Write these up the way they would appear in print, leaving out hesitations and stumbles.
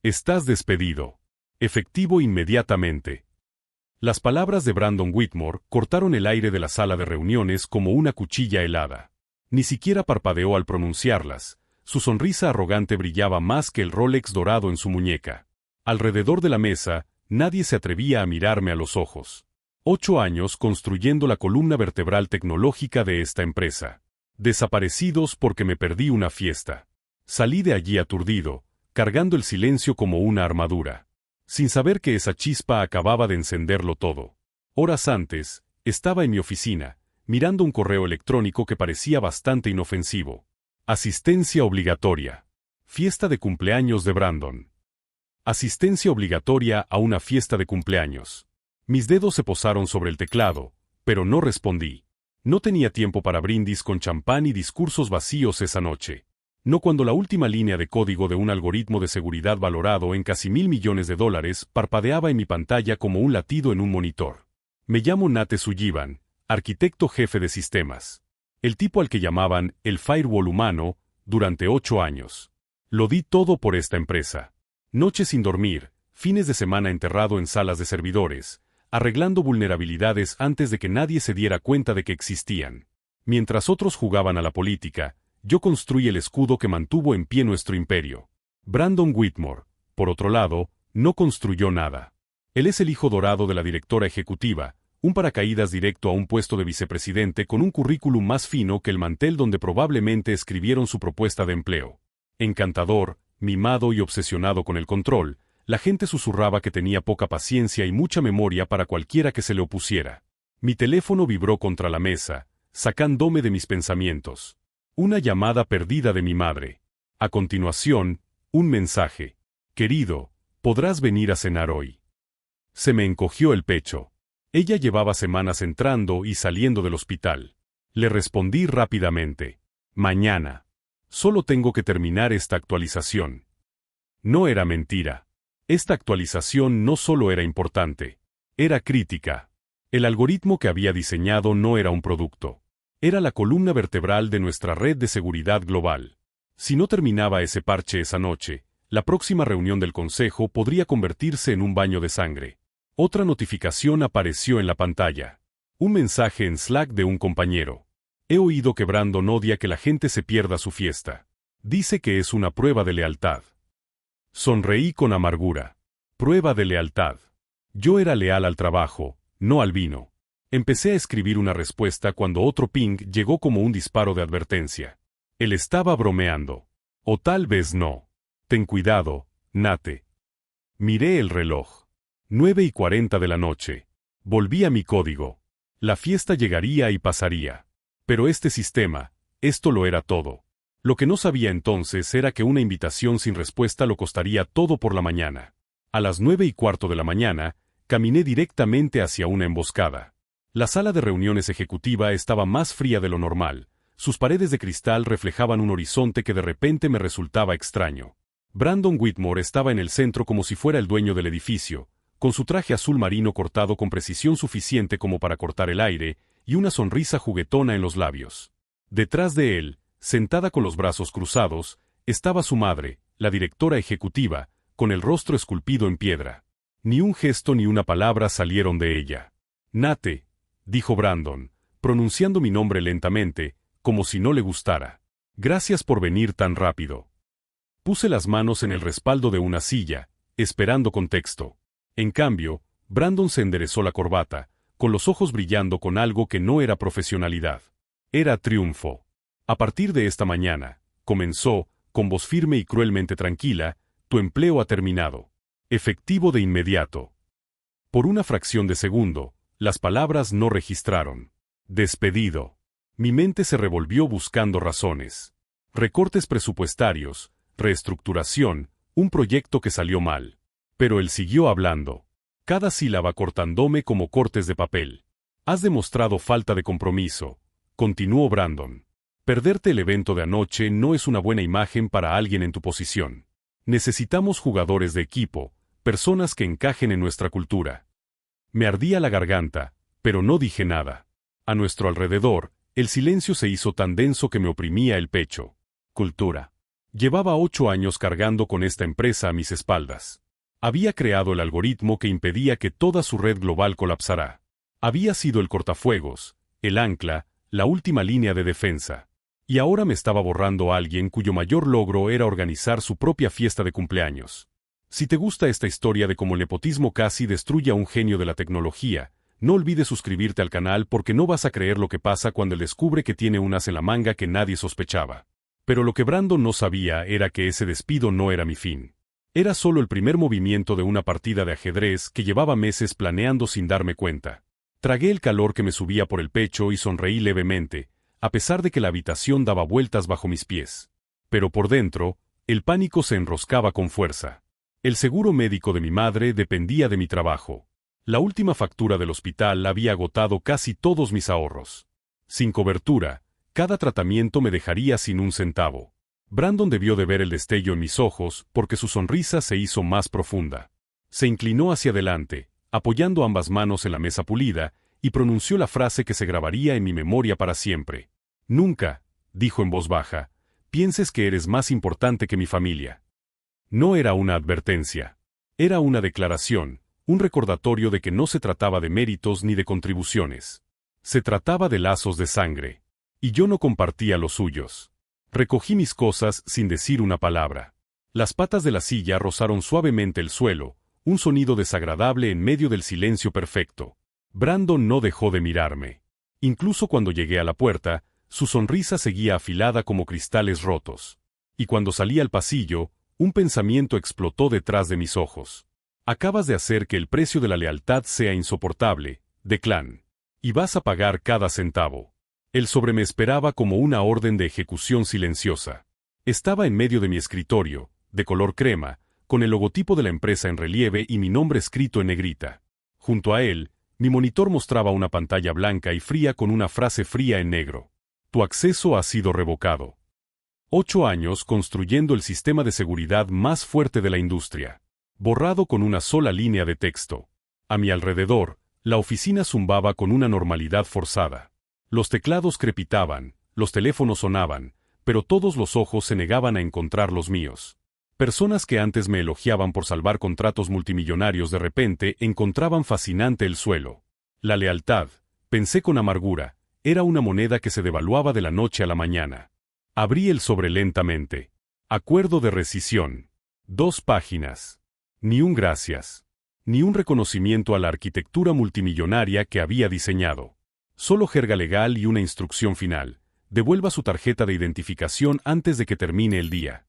Estás despedido. Efectivo inmediatamente. Las palabras de Brandon Whitmore cortaron el aire de la sala de reuniones como una cuchilla helada. Ni siquiera parpadeó al pronunciarlas. Su sonrisa arrogante brillaba más que el Rolex dorado en su muñeca. Alrededor de la mesa, nadie se atrevía a mirarme a los ojos. 8 años construyendo la columna vertebral tecnológica de esta empresa. Desaparecidos porque me perdí una fiesta. Salí de allí aturdido, cargando el silencio como una armadura, sin saber que esa chispa acababa de encenderlo todo. Horas antes, estaba en mi oficina, mirando un correo electrónico que parecía bastante inofensivo. Asistencia obligatoria. Fiesta de cumpleaños de Brandon. Asistencia obligatoria a una fiesta de cumpleaños. Mis dedos se posaron sobre el teclado, pero no respondí. No tenía tiempo para brindis con champán y discursos vacíos esa noche. No cuando la última línea de código de un algoritmo de seguridad valorado en casi $1.000 millones parpadeaba en mi pantalla como un latido en un monitor. Me llamo Nate Sullivan, arquitecto jefe de sistemas. El tipo al que llamaban el firewall humano, durante 8 años. Lo di todo por esta empresa. Noches sin dormir, fines de semana enterrado en salas de servidores, arreglando vulnerabilidades antes de que nadie se diera cuenta de que existían. Mientras otros jugaban a la política, yo construí el escudo que mantuvo en pie nuestro imperio. Brandon Whitmore, por otro lado, no construyó nada. Él es el hijo dorado de la directora ejecutiva, un paracaídas directo a un puesto de vicepresidente con un currículum más fino que el mantel donde probablemente escribieron su propuesta de empleo. Encantador, mimado y obsesionado con el control, la gente susurraba que tenía poca paciencia y mucha memoria para cualquiera que se le opusiera. Mi teléfono vibró contra la mesa, sacándome de mis pensamientos. Una llamada perdida de mi madre. A continuación, un mensaje. Querido, ¿podrás venir a cenar hoy? Se me encogió el pecho. Ella llevaba semanas entrando y saliendo del hospital. Le respondí rápidamente. Mañana. Solo tengo que terminar esta actualización. No era mentira. Esta actualización no solo era importante, era crítica. El algoritmo que había diseñado no era un producto. Era la columna vertebral de nuestra red de seguridad global. Si no terminaba ese parche esa noche, la próxima reunión del consejo podría convertirse en un baño de sangre. Otra notificación apareció en la pantalla. Un mensaje en Slack de un compañero. He oído que Brandon odia que la gente se pierda su fiesta. Dice que es una prueba de lealtad. Sonreí con amargura. Prueba de lealtad. Yo era leal al trabajo, no al vino. Empecé a escribir una respuesta cuando otro ping llegó como un disparo de advertencia. Él estaba bromeando. O tal vez no. Ten cuidado, Nate. Miré el reloj. 9:40 de la noche. Volví a mi código. La fiesta llegaría y pasaría. Pero este sistema, esto lo era todo. Lo que no sabía entonces era que una invitación sin respuesta lo costaría todo por la mañana. A las 9:15 de la mañana, caminé directamente hacia una emboscada. La sala de reuniones ejecutiva estaba más fría de lo normal. Sus paredes de cristal reflejaban un horizonte que de repente me resultaba extraño. Brandon Whitmore estaba en el centro como si fuera el dueño del edificio, con su traje azul marino cortado con precisión suficiente como para cortar el aire, y una sonrisa juguetona en los labios. Detrás de él, sentada con los brazos cruzados, estaba su madre, la directora ejecutiva, con el rostro esculpido en piedra. Ni un gesto ni una palabra salieron de ella. Nate, dijo Brandon, pronunciando mi nombre lentamente, como si no le gustara. Gracias por venir tan rápido. Puse las manos en el respaldo de una silla, esperando contexto. En cambio, Brandon se enderezó la corbata, con los ojos brillando con algo que no era profesionalidad. Era triunfo. A partir de esta mañana, comenzó, con voz firme y cruelmente tranquila, tu empleo ha terminado. Efectivo de inmediato. Por una fracción de segundo, las palabras no registraron. Despedido. Mi mente se revolvió buscando razones. Recortes presupuestarios, reestructuración, un proyecto que salió mal. Pero él siguió hablando. Cada sílaba cortándome como cortes de papel. Has demostrado falta de compromiso, continuó Brandon. Perderte el evento de anoche no es una buena imagen para alguien en tu posición. Necesitamos jugadores de equipo, personas que encajen en nuestra cultura. Me ardía la garganta, pero no dije nada. A nuestro alrededor, el silencio se hizo tan denso que me oprimía el pecho. Cultura. Llevaba 8 años cargando con esta empresa a mis espaldas. Había creado el algoritmo que impedía que toda su red global colapsara. Había sido el cortafuegos, el ancla, la última línea de defensa. Y ahora me estaba borrando alguien cuyo mayor logro era organizar su propia fiesta de cumpleaños. Si te gusta esta historia de cómo el nepotismo casi destruye a un genio de la tecnología, no olvides suscribirte al canal porque no vas a creer lo que pasa cuando él descubre que tiene un as en la manga que nadie sospechaba. Pero lo que Brandon no sabía era que ese despido no era mi fin. Era solo el primer movimiento de una partida de ajedrez que llevaba meses planeando sin darme cuenta. Tragué el calor que me subía por el pecho y sonreí levemente, a pesar de que la habitación daba vueltas bajo mis pies. Pero por dentro, el pánico se enroscaba con fuerza. El seguro médico de mi madre dependía de mi trabajo. La última factura del hospital había agotado casi todos mis ahorros. Sin cobertura, cada tratamiento me dejaría sin un centavo. Brandon debió de ver el destello en mis ojos porque su sonrisa se hizo más profunda. Se inclinó hacia adelante, apoyando ambas manos en la mesa pulida, y pronunció la frase que se grabaría en mi memoria para siempre. Nunca, dijo en voz baja, pienses que eres más importante que mi familia. No era una advertencia. Era una declaración, un recordatorio de que no se trataba de méritos ni de contribuciones. Se trataba de lazos de sangre. Y yo no compartía los suyos. Recogí mis cosas sin decir una palabra. Las patas de la silla rozaron suavemente el suelo, un sonido desagradable en medio del silencio perfecto. Brandon no dejó de mirarme. Incluso cuando llegué a la puerta, su sonrisa seguía afilada como cristales rotos. Y cuando salí al pasillo, un pensamiento explotó detrás de mis ojos. Acabas de hacer que el precio de la lealtad sea insoportable, Declan. Y vas a pagar cada centavo. El sobre me esperaba como una orden de ejecución silenciosa. Estaba en medio de mi escritorio, de color crema, con el logotipo de la empresa en relieve y mi nombre escrito en negrita. Junto a él, mi monitor mostraba una pantalla blanca y fría con una frase fría en negro. Tu acceso ha sido revocado. 8 años construyendo el sistema de seguridad más fuerte de la industria. Borrado con una sola línea de texto. A mi alrededor, la oficina zumbaba con una normalidad forzada. Los teclados crepitaban, los teléfonos sonaban, pero todos los ojos se negaban a encontrar los míos. Personas que antes me elogiaban por salvar contratos multimillonarios de repente encontraban fascinante el suelo. La lealtad, pensé con amargura, era una moneda que se devaluaba de la noche a la mañana. Abrí el sobre lentamente. Acuerdo de rescisión. 2 páginas. Ni un gracias. Ni un reconocimiento a la arquitectura multimillonaria que había diseñado. Solo jerga legal y una instrucción final. Devuelva su tarjeta de identificación antes de que termine el día.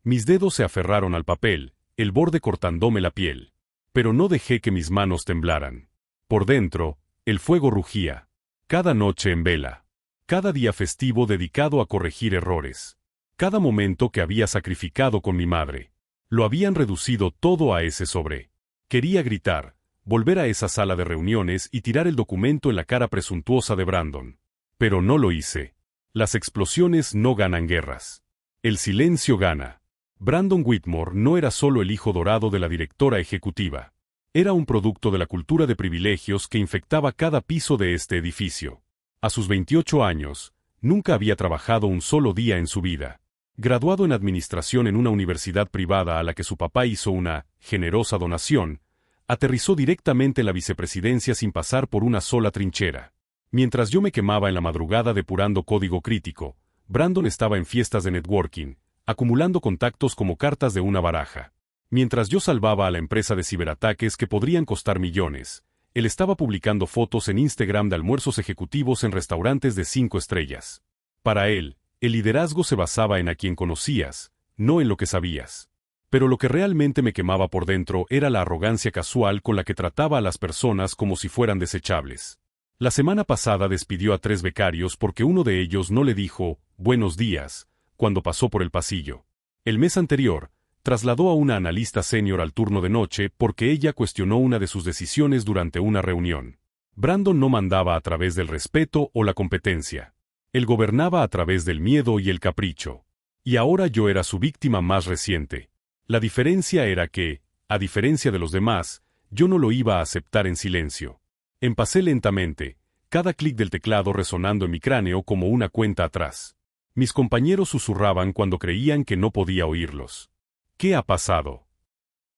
Mis dedos se aferraron al papel, el borde cortándome la piel. Pero no dejé que mis manos temblaran. Por dentro, el fuego rugía. Cada noche en vela. Cada día festivo dedicado a corregir errores. Cada momento que había sacrificado con mi madre. Lo habían reducido todo a ese sobre. Quería gritar, volver a esa sala de reuniones y tirar el documento en la cara presuntuosa de Brandon. Pero no lo hice. Las explosiones no ganan guerras. El silencio gana. Brandon Whitmore no era solo el hijo dorado de la directora ejecutiva. Era un producto de la cultura de privilegios que infectaba cada piso de este edificio. A sus 28 años, nunca había trabajado un solo día en su vida. Graduado en administración en una universidad privada a la que su papá hizo una generosa donación, aterrizó directamente en la vicepresidencia sin pasar por una sola trinchera. Mientras yo me quemaba en la madrugada depurando código crítico, Brandon estaba en fiestas de networking, acumulando contactos como cartas de una baraja. Mientras yo salvaba a la empresa de ciberataques que podrían costar millones, él estaba publicando fotos en Instagram de almuerzos ejecutivos en restaurantes de 5 estrellas. Para él, el liderazgo se basaba en a quien conocías, no en lo que sabías. Pero lo que realmente me quemaba por dentro era la arrogancia casual con la que trataba a las personas como si fueran desechables. La semana pasada despidió a 3 becarios porque uno de ellos no le dijo «buenos días» cuando pasó por el pasillo. El mes anterior, trasladó a una analista senior al turno de noche porque ella cuestionó una de sus decisiones durante una reunión. Brandon no mandaba a través del respeto o la competencia. Él gobernaba a través del miedo y el capricho. Y ahora yo era su víctima más reciente. La diferencia era que, a diferencia de los demás, yo no lo iba a aceptar en silencio. Empecé lentamente, cada clic del teclado resonando en mi cráneo como una cuenta atrás. Mis compañeros susurraban cuando creían que no podía oírlos. ¿Qué ha pasado?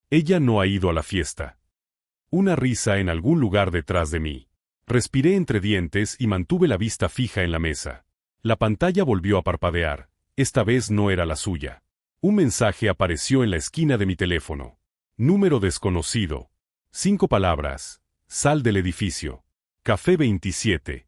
Ella no ha ido a la fiesta. Una risa en algún lugar detrás de mí. Respiré entre dientes y mantuve la vista fija en la mesa. La pantalla volvió a parpadear. Esta vez no era la suya. Un mensaje apareció en la esquina de mi teléfono. Número desconocido. 5 palabras. Sal del edificio. Café 27.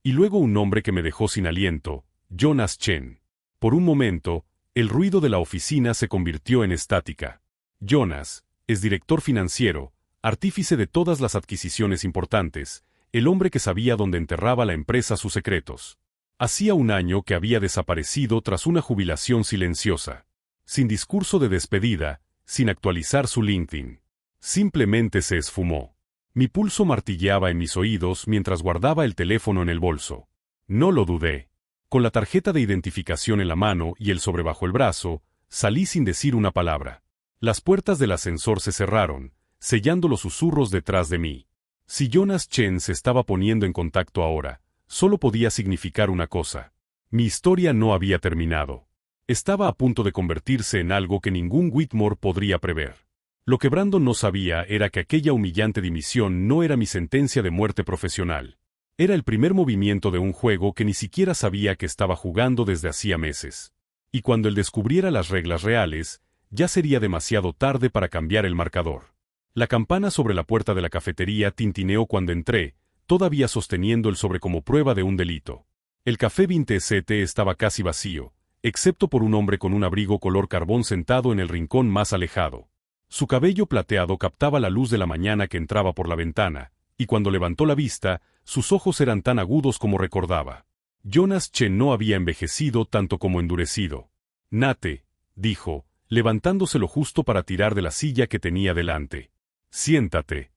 Y luego un nombre que me dejó sin aliento. Jonas Chen. Por un momento, el ruido de la oficina se convirtió en estática. Jonas, es director financiero, artífice de todas las adquisiciones importantes, el hombre que sabía dónde enterraba la empresa sus secretos. Hacía un año que había desaparecido tras una jubilación silenciosa. Sin discurso de despedida, sin actualizar su LinkedIn. Simplemente se esfumó. Mi pulso martilleaba en mis oídos mientras guardaba el teléfono en el bolso. No lo dudé. Con la tarjeta de identificación en la mano y el sobre bajo el brazo, salí sin decir una palabra. Las puertas del ascensor se cerraron, sellando los susurros detrás de mí. Si Jonas Chen se estaba poniendo en contacto ahora, solo podía significar una cosa. Mi historia no había terminado. Estaba a punto de convertirse en algo que ningún Whitmore podría prever. Lo que Brandon no sabía era que aquella humillante dimisión no era mi sentencia de muerte profesional. Era el primer movimiento de un juego que ni siquiera sabía que estaba jugando desde hacía meses. Y cuando él descubriera las reglas reales, ya sería demasiado tarde para cambiar el marcador. La campana sobre la puerta de la cafetería tintineó cuando entré, todavía sosteniendo el sobre como prueba de un delito. El café 27 estaba casi vacío, excepto por un hombre con un abrigo color carbón sentado en el rincón más alejado. Su cabello plateado captaba la luz de la mañana que entraba por la ventana, y cuando levantó la vista, sus ojos eran tan agudos como recordaba. Jonas Chen no había envejecido tanto como endurecido. Nate, dijo, levantándose lo justo para tirar de la silla que tenía delante. Siéntate.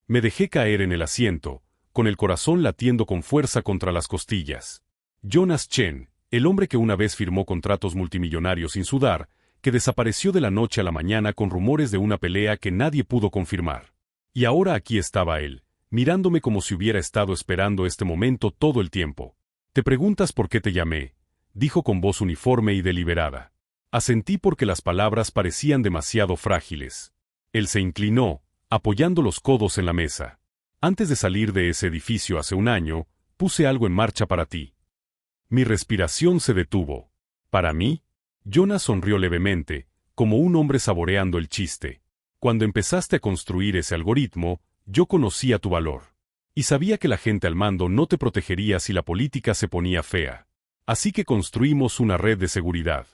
Me dejé caer en el asiento, con el corazón latiendo con fuerza contra las costillas. Jonas Chen, el hombre que una vez firmó contratos multimillonarios sin sudar, que desapareció de la noche a la mañana con rumores de una pelea que nadie pudo confirmar. Y ahora aquí estaba él, mirándome como si hubiera estado esperando este momento todo el tiempo. «Te preguntas por qué te llamé», dijo con voz uniforme y deliberada. Asentí porque las palabras parecían demasiado frágiles. Él se inclinó, apoyando los codos en la mesa. «Antes de salir de ese edificio hace un año, puse algo en marcha para ti». Mi respiración se detuvo. ¿Para mí? Jonas sonrió levemente, como un hombre saboreando el chiste. Cuando empezaste a construir ese algoritmo, yo conocía tu valor. Y sabía que la gente al mando no te protegería si la política se ponía fea. Así que construimos una red de seguridad.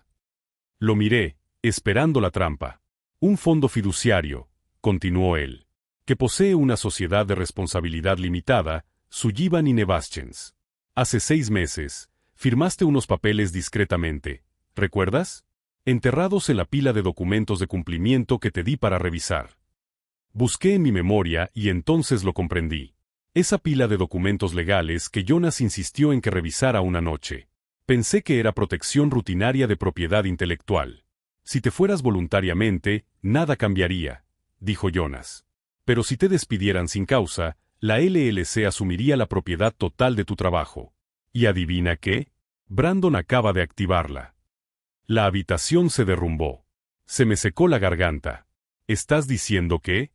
Lo miré, esperando la trampa. Un fondo fiduciario, continuó él, que posee una sociedad de responsabilidad limitada, Sullivan y Nevaschens. Hace 6 meses, firmaste unos papeles discretamente. ¿Recuerdas? Enterrados en la pila de documentos de cumplimiento que te di para revisar. Busqué en mi memoria y entonces lo comprendí. Esa pila de documentos legales que Jonas insistió en que revisara una noche. Pensé que era protección rutinaria de propiedad intelectual. Si te fueras voluntariamente, nada cambiaría, dijo Jonas. Pero si te despidieran sin causa, la LLC asumiría la propiedad total de tu trabajo. ¿Y adivina qué? Brandon acaba de activarla. La habitación se derrumbó. Se me secó la garganta. ¿Estás diciendo qué?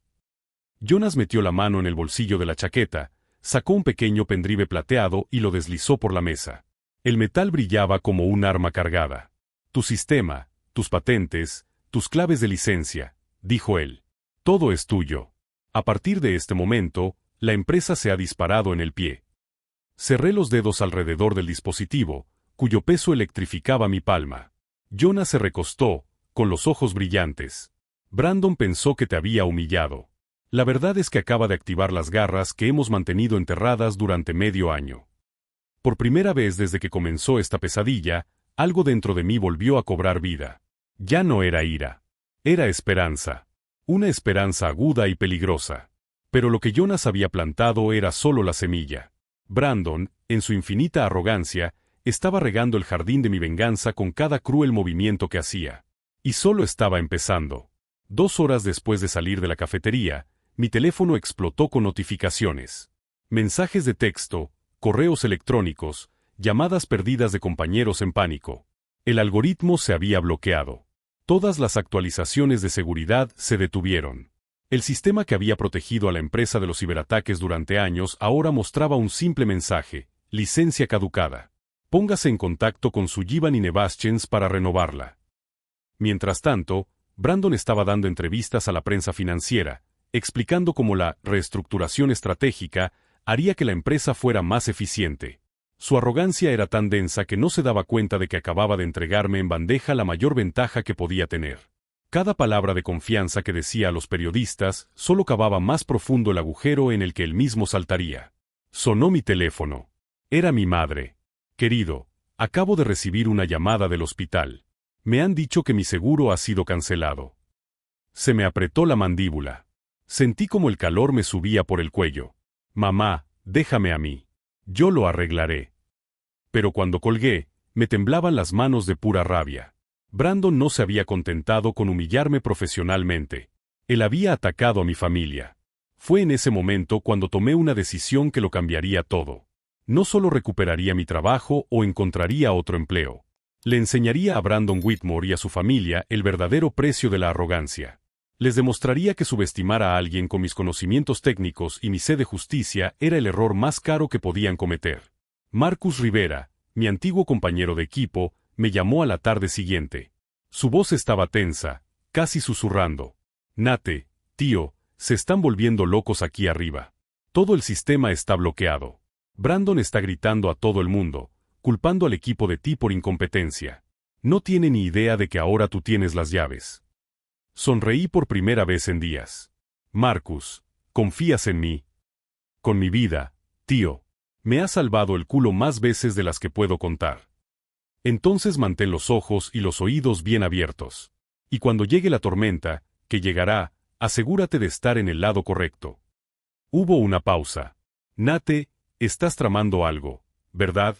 Jonas metió la mano en el bolsillo de la chaqueta, sacó un pequeño pendrive plateado y lo deslizó por la mesa. El metal brillaba como un arma cargada. Tu sistema, tus patentes, tus claves de licencia, dijo él. Todo es tuyo. A partir de este momento, la empresa se ha disparado en el pie. Cerré los dedos alrededor del dispositivo, cuyo peso electrificaba mi palma. Jonas se recostó, con los ojos brillantes. Brandon pensó que te había humillado. La verdad es que acaba de activar las garras que hemos mantenido enterradas durante medio año. Por primera vez desde que comenzó esta pesadilla, algo dentro de mí volvió a cobrar vida. Ya no era ira. Era esperanza. Una esperanza aguda y peligrosa. Pero lo que Jonas había plantado era solo la semilla. Brandon, en su infinita arrogancia, estaba regando el jardín de mi venganza con cada cruel movimiento que hacía. Y solo estaba empezando. 2 horas después de salir de la cafetería, mi teléfono explotó con notificaciones. Mensajes de texto, correos electrónicos, llamadas perdidas de compañeros en pánico. El algoritmo se había bloqueado. Todas las actualizaciones de seguridad se detuvieron. El sistema que había protegido a la empresa de los ciberataques durante años ahora mostraba un simple mensaje: licencia caducada. Póngase en contacto con Sullivan y Nevaschens para renovarla. Mientras tanto, Brandon estaba dando entrevistas a la prensa financiera, explicando cómo la reestructuración estratégica haría que la empresa fuera más eficiente. Su arrogancia era tan densa que no se daba cuenta de que acababa de entregarme en bandeja la mayor ventaja que podía tener. Cada palabra de confianza que decía a los periodistas solo cavaba más profundo el agujero en el que él mismo saltaría. Sonó mi teléfono. Era mi madre. Querido, acabo de recibir una llamada del hospital. Me han dicho que mi seguro ha sido cancelado. Se me apretó la mandíbula. Sentí como el calor me subía por el cuello. Mamá, déjame a mí. Yo lo arreglaré. Pero cuando colgué, me temblaban las manos de pura rabia. Brandon no se había contentado con humillarme profesionalmente. Él había atacado a mi familia. Fue en ese momento cuando tomé una decisión que lo cambiaría todo. No solo recuperaría mi trabajo o encontraría otro empleo. Le enseñaría a Brandon Whitmore y a su familia el verdadero precio de la arrogancia. Les demostraría que subestimar a alguien con mis conocimientos técnicos y mi sed de justicia era el error más caro que podían cometer. Marcus Rivera, mi antiguo compañero de equipo, me llamó a la tarde siguiente. Su voz estaba tensa, casi susurrando. Nate, tío, se están volviendo locos aquí arriba. Todo el sistema está bloqueado. Brandon está gritando a todo el mundo, culpando al equipo de ti por incompetencia. No tiene ni idea de que ahora tú tienes las llaves. Sonreí por primera vez en días. Marcus, ¿confías en mí? Con mi vida, tío. Me has salvado el culo más veces de las que puedo contar. Entonces mantén los ojos y los oídos bien abiertos. Y cuando llegue la tormenta, que llegará, asegúrate de estar en el lado correcto. Hubo una pausa. Nate, estás tramando algo, ¿verdad?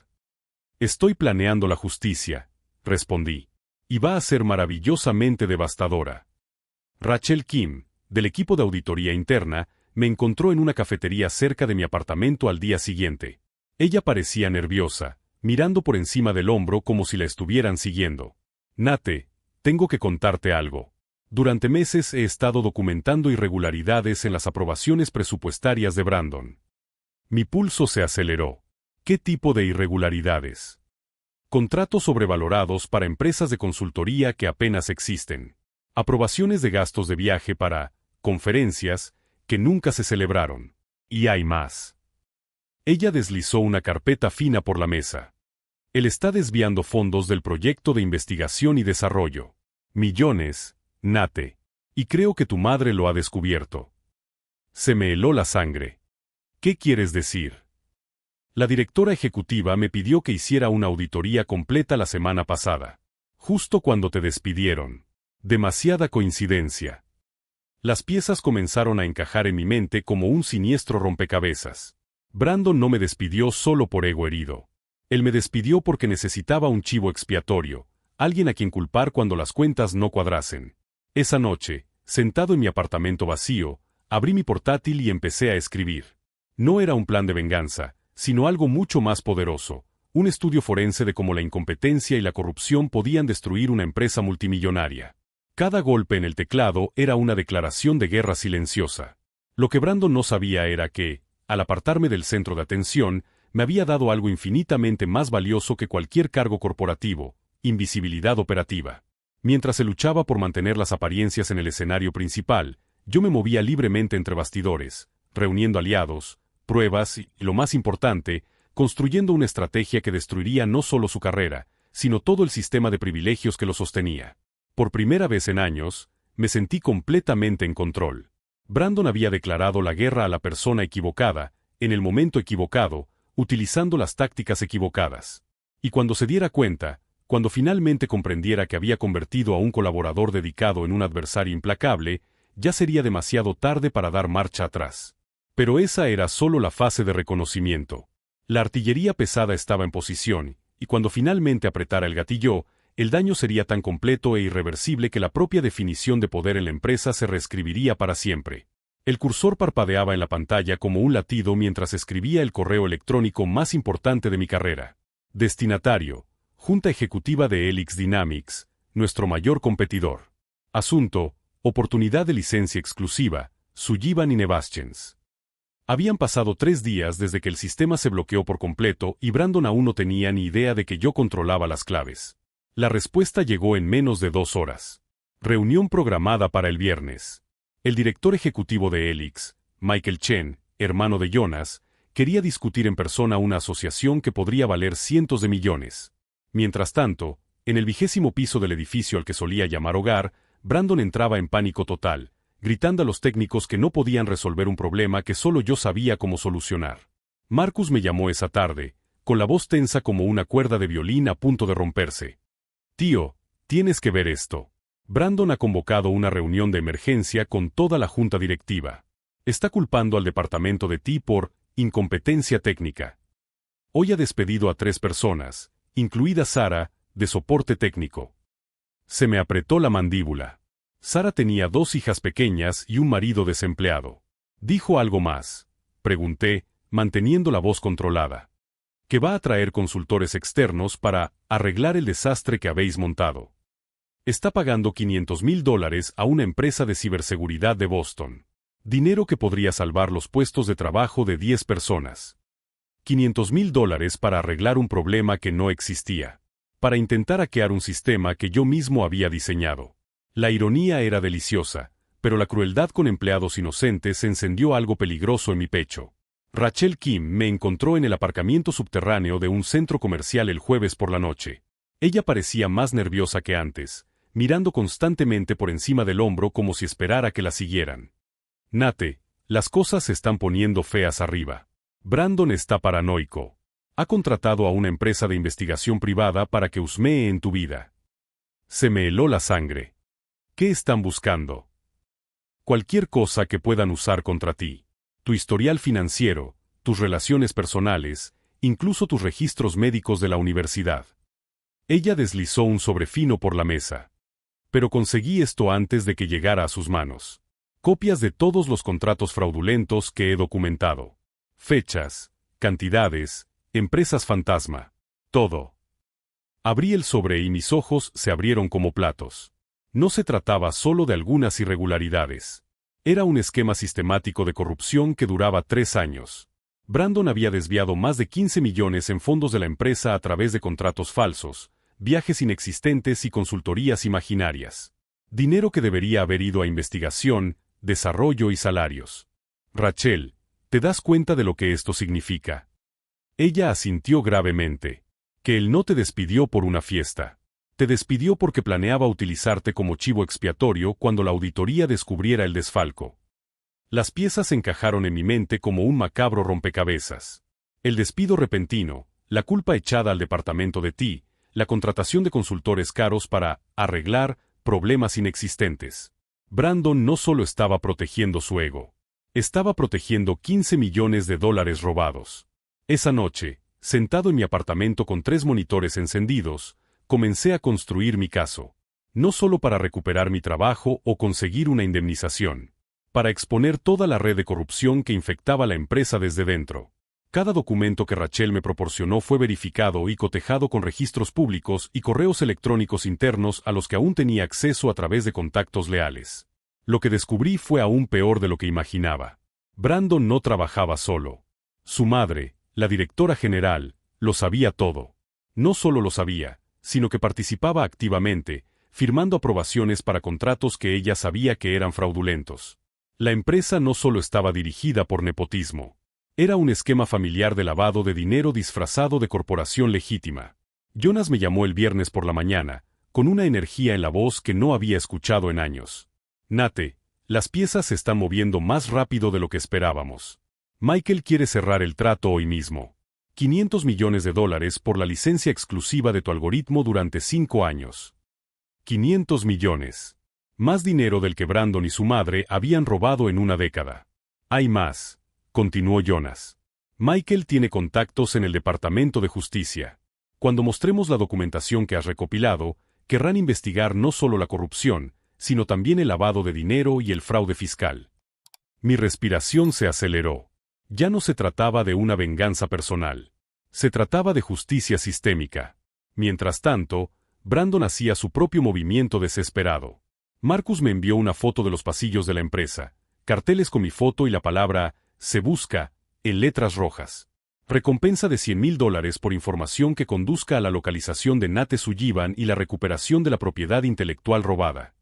Estoy planeando la justicia, respondí. Y va a ser maravillosamente devastadora. Rachel Kim, del equipo de auditoría interna, me encontró en una cafetería cerca de mi apartamento al día siguiente. Ella parecía nerviosa, mirando por encima del hombro como si la estuvieran siguiendo. Nate, tengo que contarte algo. Durante meses he estado documentando irregularidades en las aprobaciones presupuestarias de Brandon. Mi pulso se aceleró. ¿Qué tipo de irregularidades? Contratos sobrevalorados para empresas de consultoría que apenas existen. Aprobaciones de gastos de viaje para conferencias que nunca se celebraron. Y hay más. Ella deslizó una carpeta fina por la mesa. Él está desviando fondos del proyecto de investigación y desarrollo. Millones, Nate. Y creo que tu madre lo ha descubierto. Se me heló la sangre. ¿Qué quieres decir? La directora ejecutiva me pidió que hiciera una auditoría completa la semana pasada. Justo cuando te despidieron. Demasiada coincidencia. Las piezas comenzaron a encajar en mi mente como un siniestro rompecabezas. Brandon no me despidió solo por ego herido. Él me despidió porque necesitaba un chivo expiatorio, alguien a quien culpar cuando las cuentas no cuadrasen. Esa noche, sentado en mi apartamento vacío, abrí mi portátil y empecé a escribir. No era un plan de venganza, sino algo mucho más poderoso, un estudio forense de cómo la incompetencia y la corrupción podían destruir una empresa multimillonaria. Cada golpe en el teclado era una declaración de guerra silenciosa. Lo que Brandon no sabía era que, al apartarme del centro de atención, me había dado algo infinitamente más valioso que cualquier cargo corporativo: invisibilidad operativa. Mientras se luchaba por mantener las apariencias en el escenario principal, yo me movía libremente entre bastidores, reuniendo aliados, pruebas y, lo más importante, construyendo una estrategia que destruiría no solo su carrera, sino todo el sistema de privilegios que lo sostenía. Por primera vez en años, me sentí completamente en control. Brandon había declarado la guerra a la persona equivocada, en el momento equivocado, utilizando las tácticas equivocadas. Y cuando se diera cuenta, cuando finalmente comprendiera que había convertido a un colaborador dedicado en un adversario implacable, ya sería demasiado tarde para dar marcha atrás. Pero esa era solo la fase de reconocimiento. La artillería pesada estaba en posición, y cuando finalmente apretara el gatillo, el daño sería tan completo e irreversible que la propia definición de poder en la empresa se reescribiría para siempre. El cursor parpadeaba en la pantalla como un latido mientras escribía el correo electrónico más importante de mi carrera. Destinatario: Junta Ejecutiva de Helix Dynamics, nuestro mayor competidor. Asunto: oportunidad de licencia exclusiva, Sullivan y Nevaschens. Habían pasado 3 días desde que el sistema se bloqueó por completo y Brandon aún no tenía ni idea de que yo controlaba las claves. La respuesta llegó en menos de 2 horas. Reunión programada para el viernes. El director ejecutivo de Helix, Michael Chen, hermano de Jonas, quería discutir en persona una asociación que podría valer cientos de millones. Mientras tanto, en el 20º piso del edificio al que solía llamar hogar, Brandon entraba en pánico total, gritando a los técnicos que no podían resolver un problema que solo yo sabía cómo solucionar. Marcus me llamó esa tarde, con la voz tensa como una cuerda de violín a punto de romperse. «Tío, tienes que ver esto. Brandon ha convocado una reunión de emergencia con toda la junta directiva. Está culpando al departamento de TI por incompetencia técnica. Hoy ha despedido a 3 personas, incluida Sara, de soporte técnico». Se me apretó la mandíbula. Sara tenía 2 hijas pequeñas y un marido desempleado. ¿Dijo algo más?, pregunté, manteniendo la voz controlada. Que va a traer consultores externos para arreglar el desastre que habéis montado. Está pagando $500,000 a una empresa de ciberseguridad de Boston. Dinero que podría salvar los puestos de trabajo de 10 personas. $500,000 para arreglar un problema que no existía. Para intentar hackear un sistema que yo mismo había diseñado. La ironía era deliciosa, pero la crueldad con empleados inocentes encendió algo peligroso en mi pecho. Rachel Kim me encontró en el aparcamiento subterráneo de un centro comercial el jueves por la noche. Ella parecía más nerviosa que antes, mirando constantemente por encima del hombro como si esperara que la siguieran. «Nate, las cosas se están poniendo feas arriba. Brandon está paranoico. Ha contratado a una empresa de investigación privada para que husmee en tu vida». Se me heló la sangre. ¿Qué están buscando? Cualquier cosa que puedan usar contra ti. Tu historial financiero, tus relaciones personales, incluso tus registros médicos de la universidad. Ella deslizó un sobrefino por la mesa. Pero conseguí esto antes de que llegara a sus manos. Copias de todos los contratos fraudulentos que he documentado. Fechas, cantidades, empresas fantasma. Todo. Abrí el sobre y mis ojos se abrieron como platos. No se trataba solo de algunas irregularidades. Era un esquema sistemático de corrupción que duraba 3 años. Brandon había desviado más de 15 millones en fondos de la empresa a través de contratos falsos, viajes inexistentes y consultorías imaginarias. Dinero que debería haber ido a investigación, desarrollo y salarios. Rachel, ¿te das cuenta de lo que esto significa? Ella asintió gravemente. Que él no te despidió por una fiesta. Te despidió porque planeaba utilizarte como chivo expiatorio cuando la auditoría descubriera el desfalco. Las piezas encajaron en mi mente como un macabro rompecabezas. El despido repentino, la culpa echada al departamento de TI, la contratación de consultores caros para arreglar problemas inexistentes. Brandon no solo estaba protegiendo su ego. Estaba protegiendo $15 millones robados. Esa noche, sentado en mi apartamento con 3 monitores encendidos, comencé a construir mi caso. No solo para recuperar mi trabajo o conseguir una indemnización. Para exponer toda la red de corrupción que infectaba la empresa desde dentro. Cada documento que Rachel me proporcionó fue verificado y cotejado con registros públicos y correos electrónicos internos a los que aún tenía acceso a través de contactos leales. Lo que descubrí fue aún peor de lo que imaginaba. Brandon no trabajaba solo. Su madre, la directora general, lo sabía todo. No solo lo sabía, sino que participaba activamente, firmando aprobaciones para contratos que ella sabía que eran fraudulentos. La empresa no solo estaba dirigida por nepotismo. Era un esquema familiar de lavado de dinero disfrazado de corporación legítima. Jonas me llamó el viernes por la mañana, con una energía en la voz que no había escuchado en años. Nate, las piezas se están moviendo más rápido de lo que esperábamos. Michael quiere cerrar el trato hoy mismo. $500 millones por la licencia exclusiva de tu algoritmo durante 5 años. 500 millones. Más dinero del que Brandon y su madre habían robado en una década. Hay más, continuó Jonas. Michael tiene contactos en el Departamento de Justicia. Cuando mostremos la documentación que has recopilado, querrán investigar no solo la corrupción, sino también el lavado de dinero y el fraude fiscal. Mi respiración se aceleró. Ya no se trataba de una venganza personal. Se trataba de justicia sistémica. Mientras tanto, Brandon hacía su propio movimiento desesperado. Marcus me envió una foto de los pasillos de la empresa, carteles con mi foto y la palabra «Se busca» en letras rojas. Recompensa de $100,000 por información que conduzca a la localización de Nate Sullivan y la recuperación de la propiedad intelectual robada.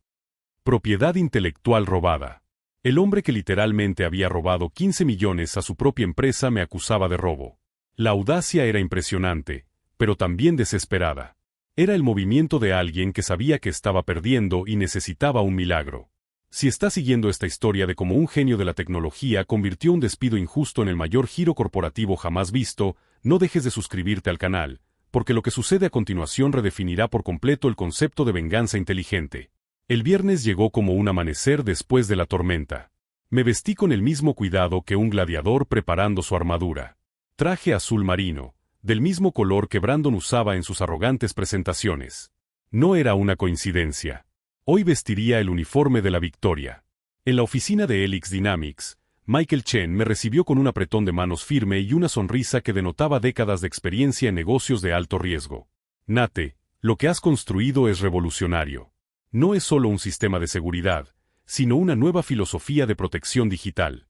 Propiedad intelectual robada. El hombre que literalmente había robado 15 millones a su propia empresa me acusaba de robo. La audacia era impresionante, pero también desesperada. Era el movimiento de alguien que sabía que estaba perdiendo y necesitaba un milagro. Si estás siguiendo esta historia de cómo un genio de la tecnología convirtió un despido injusto en el mayor giro corporativo jamás visto, no dejes de suscribirte al canal, porque lo que sucede a continuación redefinirá por completo el concepto de venganza inteligente. El viernes llegó como un amanecer después de la tormenta. Me vestí con el mismo cuidado que un gladiador preparando su armadura. Traje azul marino, del mismo color que Brandon usaba en sus arrogantes presentaciones. No era una coincidencia. Hoy vestiría el uniforme de la victoria. En la oficina de Helix Dynamics, Michael Chen me recibió con un apretón de manos firme y una sonrisa que denotaba décadas de experiencia en negocios de alto riesgo. Nate, lo que has construido es revolucionario. No es solo un sistema de seguridad, sino una nueva filosofía de protección digital.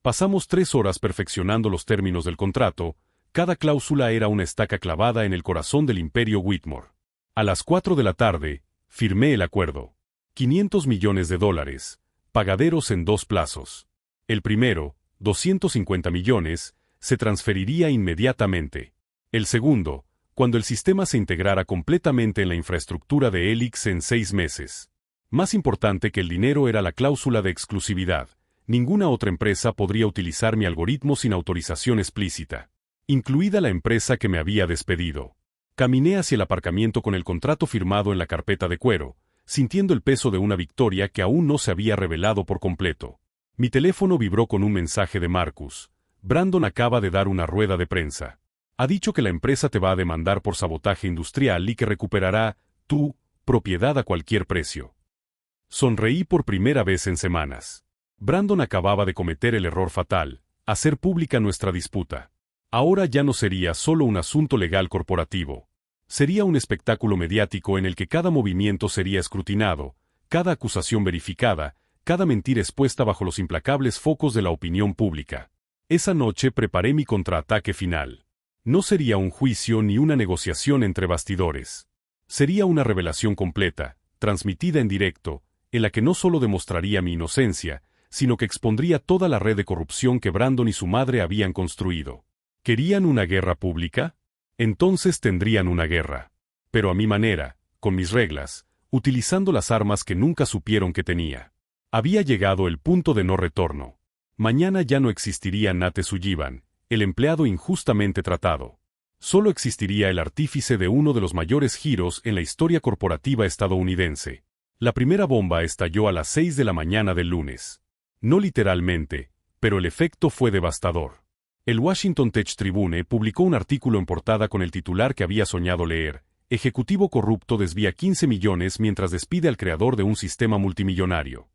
Pasamos 3 horas perfeccionando los términos del contrato. Cada cláusula era una estaca clavada en el corazón del imperio Whitmore. A las 4 de la tarde, firmé el acuerdo. $500 millones, pagaderos en 2 plazos. El primero, 250 millones, se transferiría inmediatamente. El segundo, cuando el sistema se integrara completamente en la infraestructura de Helix en 6 meses. Más importante que el dinero era la cláusula de exclusividad. Ninguna otra empresa podría utilizar mi algoritmo sin autorización explícita, incluida la empresa que me había despedido. Caminé hacia el aparcamiento con el contrato firmado en la carpeta de cuero, sintiendo el peso de una victoria que aún no se había revelado por completo. Mi teléfono vibró con un mensaje de Marcus. Brandon acaba de dar una rueda de prensa. Ha dicho que la empresa te va a demandar por sabotaje industrial y que recuperará tu propiedad a cualquier precio. Sonreí por primera vez en semanas. Brandon acababa de cometer el error fatal, hacer pública nuestra disputa. Ahora ya no sería solo un asunto legal corporativo. Sería un espectáculo mediático en el que cada movimiento sería escrutinado, cada acusación verificada, cada mentira expuesta bajo los implacables focos de la opinión pública. Esa noche preparé mi contraataque final. No sería un juicio ni una negociación entre bastidores. Sería una revelación completa, transmitida en directo, en la que no solo demostraría mi inocencia, sino que expondría toda la red de corrupción que Brandon y su madre habían construido. ¿Querían una guerra pública? Entonces tendrían una guerra. Pero a mi manera, con mis reglas, utilizando las armas que nunca supieron que tenía. Había llegado el punto de no retorno. Mañana ya no existiría Nate Sullivan, el empleado injustamente tratado. Solo existiría el artífice de uno de los mayores giros en la historia corporativa estadounidense. La primera bomba estalló a las 6 de la mañana del lunes. No literalmente, pero el efecto fue devastador. El Washington Tech Tribune publicó un artículo en portada con el titular que había soñado leer: Ejecutivo corrupto desvía 15 millones mientras despide al creador de un sistema multimillonario.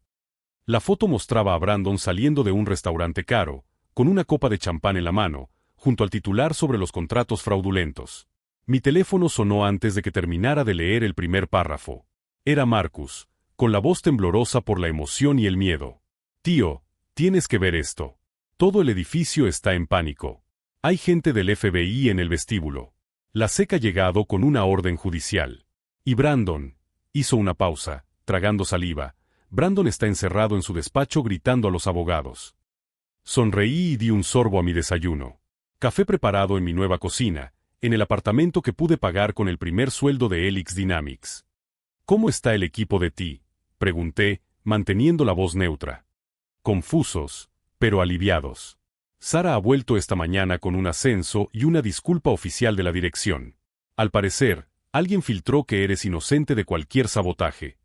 La foto mostraba a Brandon saliendo de un restaurante caro, con una copa de champán en la mano, junto al titular sobre los contratos fraudulentos. Mi teléfono sonó antes de que terminara de leer el primer párrafo. Era Marcus, con la voz temblorosa por la emoción y el miedo. Tío, tienes que ver esto. Todo el edificio está en pánico. Hay gente del FBI en el vestíbulo. La SEC ha llegado con una orden judicial. Y Brandon hizo una pausa, tragando saliva. Brandon está encerrado en su despacho gritando a los abogados. Sonreí y di un sorbo a mi desayuno. Café preparado en mi nueva cocina, en el apartamento que pude pagar con el primer sueldo de Helix Dynamics. ¿Cómo está el equipo de ti?, pregunté, manteniendo la voz neutra. Confusos, pero aliviados. Sara ha vuelto esta mañana con un ascenso y una disculpa oficial de la dirección. Al parecer, alguien filtró que eres inocente de cualquier sabotaje.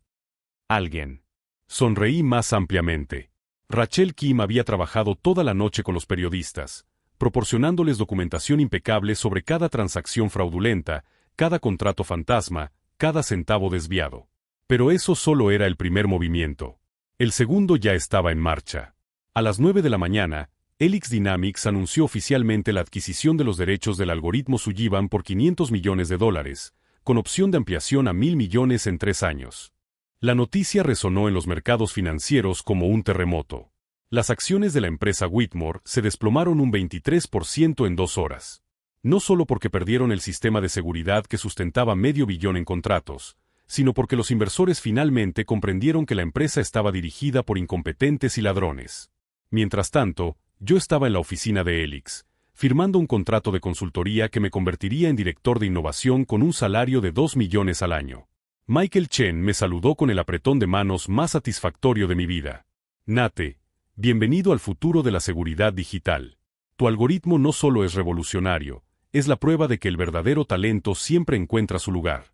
Alguien. Sonreí más ampliamente. Rachel Kim había trabajado toda la noche con los periodistas, proporcionándoles documentación impecable sobre cada transacción fraudulenta, cada contrato fantasma, cada centavo desviado. Pero eso solo era el primer movimiento. El segundo ya estaba en marcha. A las 9 de la mañana, Helix Dynamics anunció oficialmente la adquisición de los derechos del algoritmo Sullivan por $500 millones, con opción de ampliación a $1.000 millones en 3 años. La noticia resonó en los mercados financieros como un terremoto. Las acciones de la empresa Whitmore se desplomaron un 23% en 2 horas. No solo porque perdieron el sistema de seguridad que sustentaba $500 millones en contratos, sino porque los inversores finalmente comprendieron que la empresa estaba dirigida por incompetentes y ladrones. Mientras tanto, yo estaba en la oficina de Helix, firmando un contrato de consultoría que me convertiría en director de innovación con un salario de $2 millones al año. Michael Chen me saludó con el apretón de manos más satisfactorio de mi vida. Nate, bienvenido al futuro de la seguridad digital. Tu algoritmo no solo es revolucionario, es la prueba de que el verdadero talento siempre encuentra su lugar.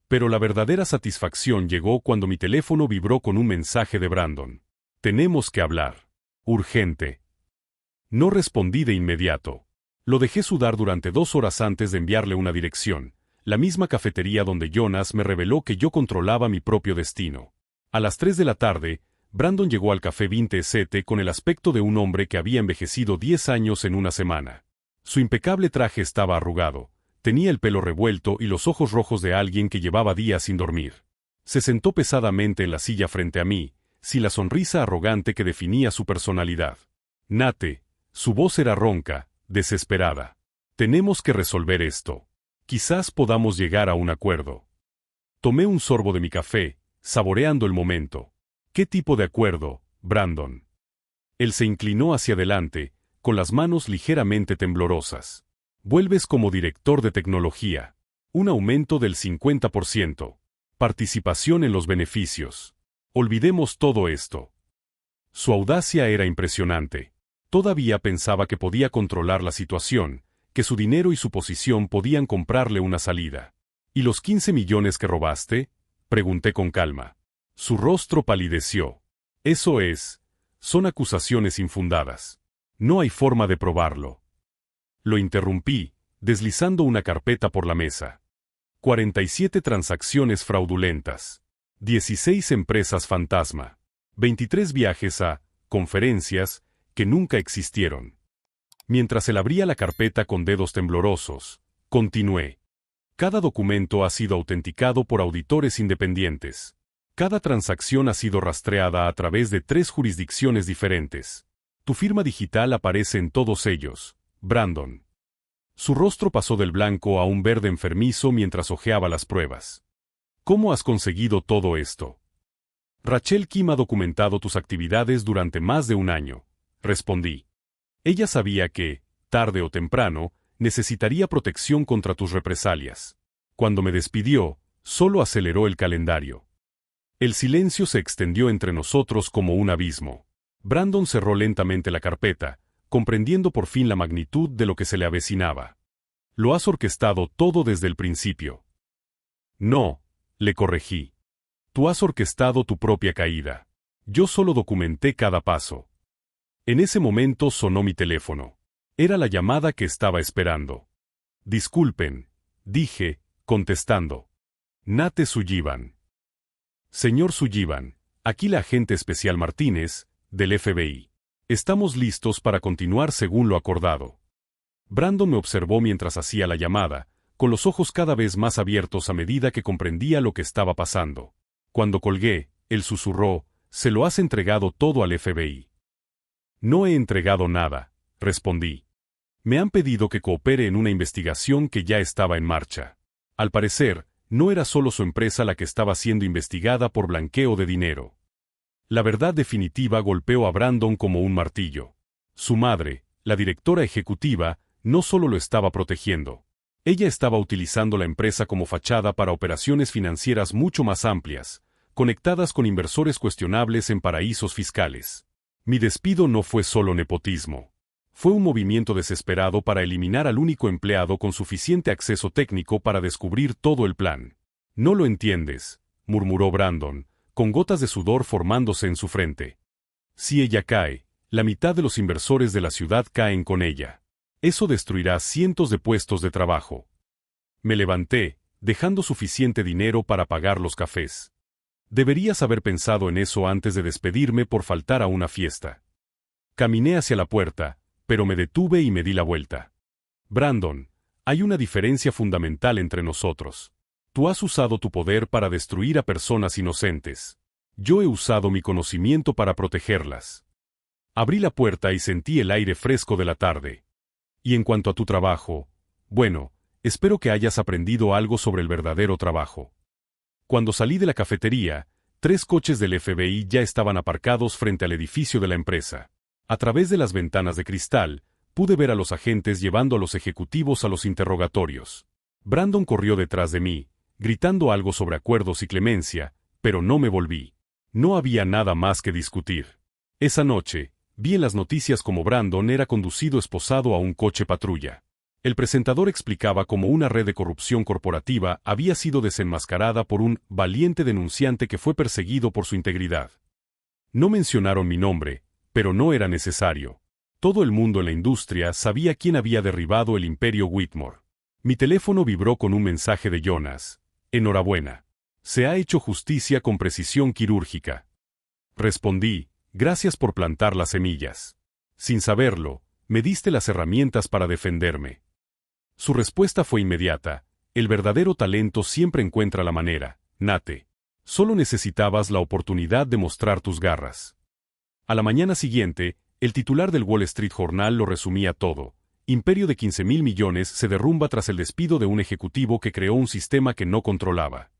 Pero la verdadera satisfacción llegó cuando mi teléfono vibró con un mensaje de Brandon. Tenemos que hablar. Urgente. No respondí de inmediato. Lo dejé sudar durante 2 horas antes de enviarle una dirección, la misma cafetería donde Jonas me reveló que yo controlaba mi propio destino. A las 3 de la tarde, Brandon llegó al Café 27 con el aspecto de un hombre que había envejecido 10 años en una semana. Su impecable traje estaba arrugado, tenía el pelo revuelto y los ojos rojos de alguien que llevaba días sin dormir. Se sentó pesadamente en la silla frente a mí, sin la sonrisa arrogante que definía su personalidad. Nate, su voz era ronca, desesperada. Tenemos que resolver esto. Quizás podamos llegar a un acuerdo. Tomé un sorbo de mi café, saboreando el momento. ¿Qué tipo de acuerdo, Brandon? Él se inclinó hacia adelante, con las manos ligeramente temblorosas. Vuelves como director de tecnología. Un aumento del 50%. Participación en los beneficios. Olvidemos todo esto. Su audacia era impresionante. Todavía pensaba que podía controlar la situación, que su dinero y su posición podían comprarle una salida. ¿Y los 15 millones que robaste? Pregunté con calma. Su rostro palideció. Eso es, son acusaciones infundadas. No hay forma de probarlo. Lo interrumpí, deslizando una carpeta por la mesa. 47 transacciones fraudulentas. 16 empresas fantasma. 23 viajes a conferencias que nunca existieron. Mientras él abría la carpeta con dedos temblorosos, continué. Cada documento ha sido autenticado por auditores independientes. Cada transacción ha sido rastreada a través de 3 jurisdicciones diferentes. Tu firma digital aparece en todos ellos, Brandon. Su rostro pasó del blanco a un verde enfermizo mientras hojeaba las pruebas. ¿Cómo has conseguido todo esto? Rachel Kim ha documentado tus actividades durante más de un año, respondí. Ella sabía que, tarde o temprano, necesitaría protección contra tus represalias. Cuando me despidió, solo aceleró el calendario. El silencio se extendió entre nosotros como un abismo. Brandon cerró lentamente la carpeta, comprendiendo por fin la magnitud de lo que se le avecinaba. Lo has orquestado todo desde el principio. No, le corregí. Tú has orquestado tu propia caída. Yo solo documenté cada paso. En ese momento sonó mi teléfono. Era la llamada que estaba esperando. Disculpen, dije, contestando. Nate Sullivan. Señor Sullivan, aquí la agente especial Martínez, del FBI. Estamos listos para continuar según lo acordado. Brandon me observó mientras hacía la llamada, con los ojos cada vez más abiertos a medida que comprendía lo que estaba pasando. Cuando colgué, él susurró, «Se lo has entregado todo al FBI». No he entregado nada, respondí. Me han pedido que coopere en una investigación que ya estaba en marcha. Al parecer, no era solo su empresa la que estaba siendo investigada por blanqueo de dinero. La verdad definitiva golpeó a Brandon como un martillo. Su madre, la directora ejecutiva, no solo lo estaba protegiendo. Ella estaba utilizando la empresa como fachada para operaciones financieras mucho más amplias, conectadas con inversores cuestionables en paraísos fiscales. Mi despido no fue solo nepotismo. Fue un movimiento desesperado para eliminar al único empleado con suficiente acceso técnico para descubrir todo el plan. No lo entiendes, murmuró Brandon, con gotas de sudor formándose en su frente. Si ella cae, la mitad de los inversores de la ciudad caen con ella. Eso destruirá cientos de puestos de trabajo. Me levanté, dejando suficiente dinero para pagar los cafés. Deberías haber pensado en eso antes de despedirme por faltar a una fiesta. Caminé hacia la puerta, pero me detuve y me di la vuelta. Brandon, hay una diferencia fundamental entre nosotros. Tú has usado tu poder para destruir a personas inocentes. Yo he usado mi conocimiento para protegerlas. Abrí la puerta y sentí el aire fresco de la tarde. Y en cuanto a tu trabajo, bueno, espero que hayas aprendido algo sobre el verdadero trabajo. Cuando salí de la cafetería, 3 coches del FBI ya estaban aparcados frente al edificio de la empresa. A través de las ventanas de cristal, pude ver a los agentes llevando a los ejecutivos a los interrogatorios. Brandon corrió detrás de mí, gritando algo sobre acuerdos y clemencia, pero no me volví. No había nada más que discutir. Esa noche, vi en las noticias cómo Brandon era conducido esposado a un coche patrulla. El presentador explicaba cómo una red de corrupción corporativa había sido desenmascarada por un valiente denunciante que fue perseguido por su integridad. No mencionaron mi nombre, pero no era necesario. Todo el mundo en la industria sabía quién había derribado el imperio Whitmore. Mi teléfono vibró con un mensaje de Jonas. Enhorabuena. Se ha hecho justicia con precisión quirúrgica. Respondí, gracias por plantar las semillas. Sin saberlo, me diste las herramientas para defenderme. Su respuesta fue inmediata. El verdadero talento siempre encuentra la manera, Nate. Solo necesitabas la oportunidad de mostrar tus garras. A la mañana siguiente, el titular del Wall Street Journal lo resumía todo. Imperio de 15.000 millones se derrumba tras el despido de un ejecutivo que creó un sistema que no controlaba.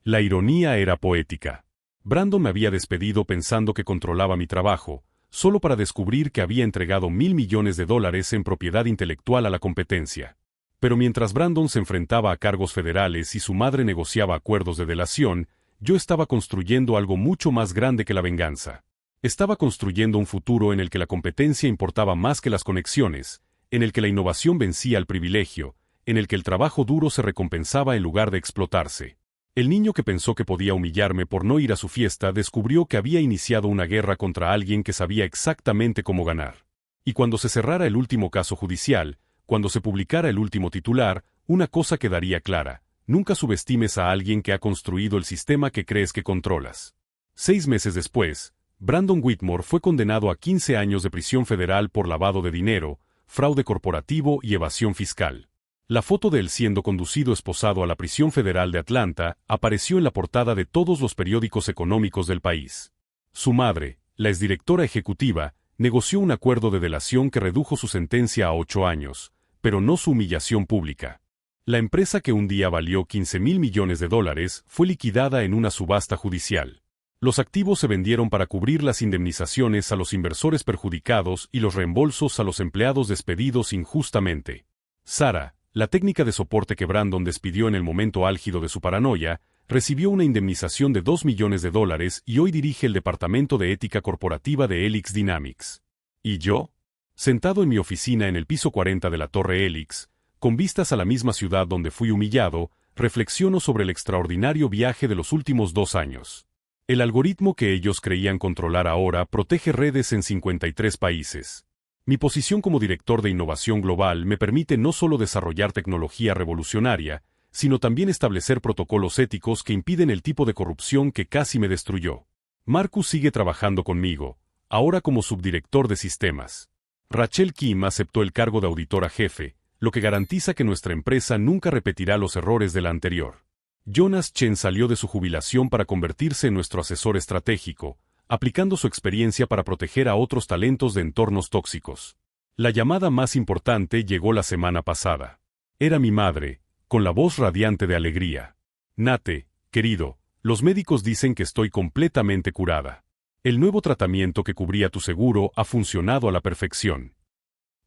La ironía era poética. Brandon me había despedido pensando que controlaba mi trabajo, solo para descubrir que había entregado $1.000 millones en propiedad intelectual a la competencia. Pero mientras Brandon se enfrentaba a cargos federales y su madre negociaba acuerdos de delación, yo estaba construyendo algo mucho más grande que la venganza. Estaba construyendo un futuro en el que la competencia importaba más que las conexiones, en el que la innovación vencía al privilegio, en el que el trabajo duro se recompensaba en lugar de explotarse. El niño que pensó que podía humillarme por no ir a su fiesta descubrió que había iniciado una guerra contra alguien que sabía exactamente cómo ganar. Y cuando se cerrara el último caso judicial, cuando se publicara el último titular, una cosa quedaría clara: nunca subestimes a alguien que ha construido el sistema que crees que controlas. 6 meses después, Brandon Whitmore fue condenado a 15 años de prisión federal por lavado de dinero, fraude corporativo y evasión fiscal. La foto de él siendo conducido esposado a la prisión federal de Atlanta apareció en la portada de todos los periódicos económicos del país. Su madre, la exdirectora ejecutiva, negoció un acuerdo de delación que redujo su sentencia a 8 años, pero no su humillación pública. La empresa que un día valió $15.000 millones fue liquidada en una subasta judicial. Los activos se vendieron para cubrir las indemnizaciones a los inversores perjudicados y los reembolsos a los empleados despedidos injustamente. Sarah, la técnica de soporte que Brandon despidió en el momento álgido de su paranoia, recibió una indemnización de $2 millones y hoy dirige el departamento de ética corporativa de Helix Dynamics. ¿Y yo? Sentado en mi oficina en el piso 40 de la Torre Helix, con vistas a la misma ciudad donde fui humillado, reflexiono sobre el extraordinario viaje de los últimos 2 años. El algoritmo que ellos creían controlar ahora protege redes en 53 países. Mi posición como director de innovación global me permite no solo desarrollar tecnología revolucionaria, sino también establecer protocolos éticos que impiden el tipo de corrupción que casi me destruyó. Marcus sigue trabajando conmigo, ahora como subdirector de sistemas. Rachel Kim aceptó el cargo de auditora jefe, lo que garantiza que nuestra empresa nunca repetirá los errores de la anterior. Jonas Chen salió de su jubilación para convertirse en nuestro asesor estratégico, aplicando su experiencia para proteger a otros talentos de entornos tóxicos. La llamada más importante llegó la semana pasada. Era mi madre, con la voz radiante de alegría. Nate, querido, los médicos dicen que estoy completamente curada. El nuevo tratamiento que cubría tu seguro ha funcionado a la perfección.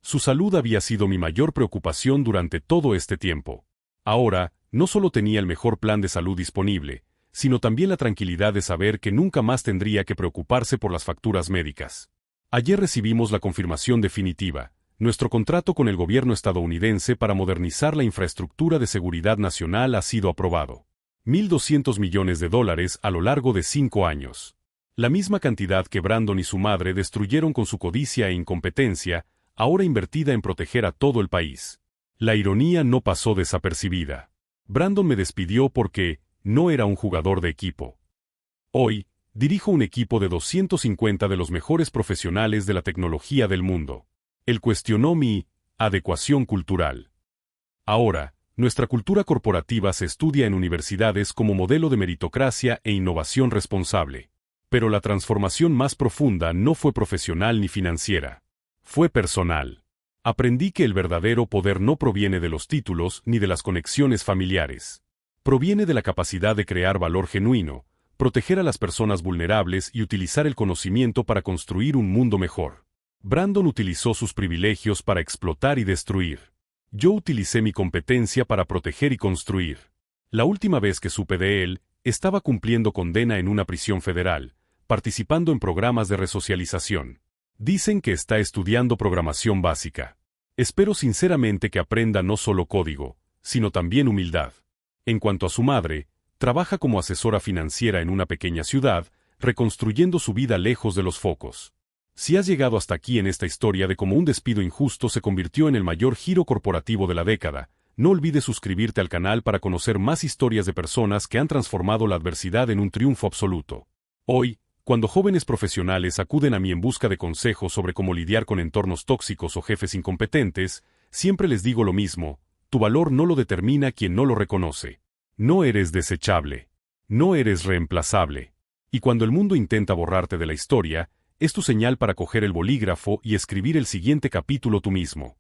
Su salud había sido mi mayor preocupación durante todo este tiempo. Ahora, no solo tenía el mejor plan de salud disponible, sino también la tranquilidad de saber que nunca más tendría que preocuparse por las facturas médicas. Ayer recibimos la confirmación definitiva: nuestro contrato con el gobierno estadounidense para modernizar la infraestructura de seguridad nacional ha sido aprobado. $1.200 millones a lo largo de 5 años. La misma cantidad que Brandon y su madre destruyeron con su codicia e incompetencia, ahora invertida en proteger a todo el país. La ironía no pasó desapercibida. Brandon me despidió porque no era un jugador de equipo. Hoy, Dirijo un equipo de 250 de los mejores profesionales de la tecnología del mundo. Él cuestionó mi adecuación cultural. Ahora, nuestra cultura corporativa se estudia en universidades como modelo de meritocracia e innovación responsable. Pero la transformación más profunda no fue profesional ni financiera. Fue personal. Aprendí que el verdadero poder no proviene de los títulos ni de las conexiones familiares. Proviene de la capacidad de crear valor genuino, proteger a las personas vulnerables y utilizar el conocimiento para construir un mundo mejor. Brandon utilizó sus privilegios para explotar y destruir. Yo utilicé mi competencia para proteger y construir. La última vez que supe de él, estaba cumpliendo condena en una prisión federal, participando en programas de resocialización. Dicen que está estudiando programación básica. Espero sinceramente que aprenda no solo código, sino también humildad. En cuanto a su madre, trabaja como asesora financiera en una pequeña ciudad, reconstruyendo su vida lejos de los focos. Si has llegado hasta aquí en esta historia de cómo un despido injusto se convirtió en el mayor giro corporativo de la década, no olvides suscribirte al canal para conocer más historias de personas que han transformado la adversidad en un triunfo absoluto. Hoy, cuando jóvenes profesionales acuden a mí en busca de consejos sobre cómo lidiar con entornos tóxicos o jefes incompetentes, siempre les digo lo mismo: tu valor no lo determina quien no lo reconoce. No eres desechable. No eres reemplazable. Y cuando el mundo intenta borrarte de la historia, es tu señal para coger el bolígrafo y escribir el siguiente capítulo tú mismo.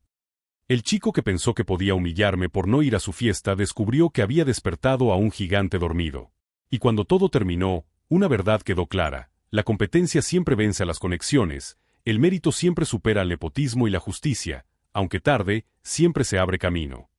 El chico que pensó que podía humillarme por no ir a su fiesta descubrió que había despertado a un gigante dormido. Y cuando todo terminó, una verdad quedó clara: la competencia siempre vence a las conexiones, el mérito siempre supera al nepotismo y la justicia, aunque tarde, siempre se abre camino.